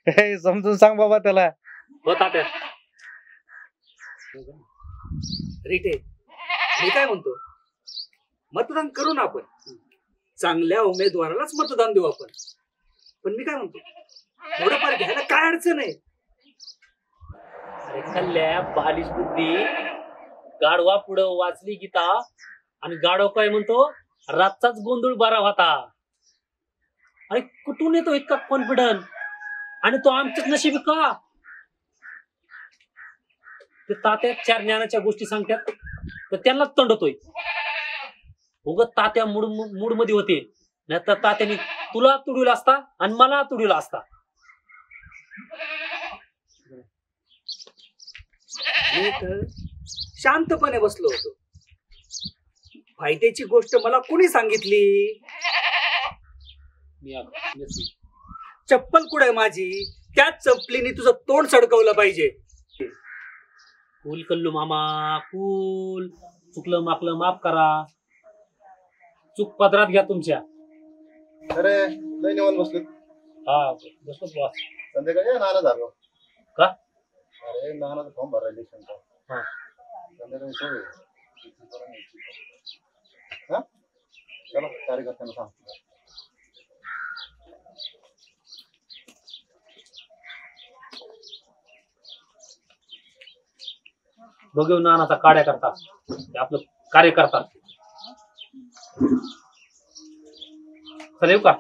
हे समजून सांग बाबा त्याला. हो तात्या. रीटे, मी काय म्हणतो, मतदान करू ना आपण, चांगल्या उमेदवारालाच मतदान देऊ आपण. पण मी काय म्हणतो, थोडंफार घ्यायला काय अडचण आहे. अरे कल्ल्या बालिश बुद्धी, गाढवा पुढं वाचली गीता आणि गाढव काय म्हणतो, रातचाच गोंधळ बरा होता. अरे कुठून येतो इतका कॉन्फिडन्स, आणि तो आमच्याच नशीब का. ते तात्या चार ज्ञानाच्या गोष्टी सांगतात तर त्यांनाच तंडतोय. उगत तात्या मूड मध्ये होते, नाही तर तात्याने तुला तुडविला असता आणि मला तुडविला असता. मी तर शांतपणे बसलो होतो. फायद्याची गोष्ट मला कोणी सांगितली. चप्पल कुठे माझी, त्याच चप्पलीने तुझं तोंड सडकवलं पाहिजे. कूल कल्लू मामा कूल. चुकलं माकलं माफ करा, चूक पदरात घ्या तुमच्या. अरे लय निवांत बसलो. हा बसलो बॉस. संध्याकाळी नाना झालो का. अरे नानाचा फॉर्म भरा इलेक्शनचा. हा संध्याकाळी सोय हा चला कार्यकर्त्यांना सांगतो. बघू नानाचा काड्या करता, आपलं कार्य करतात. चल येऊ का.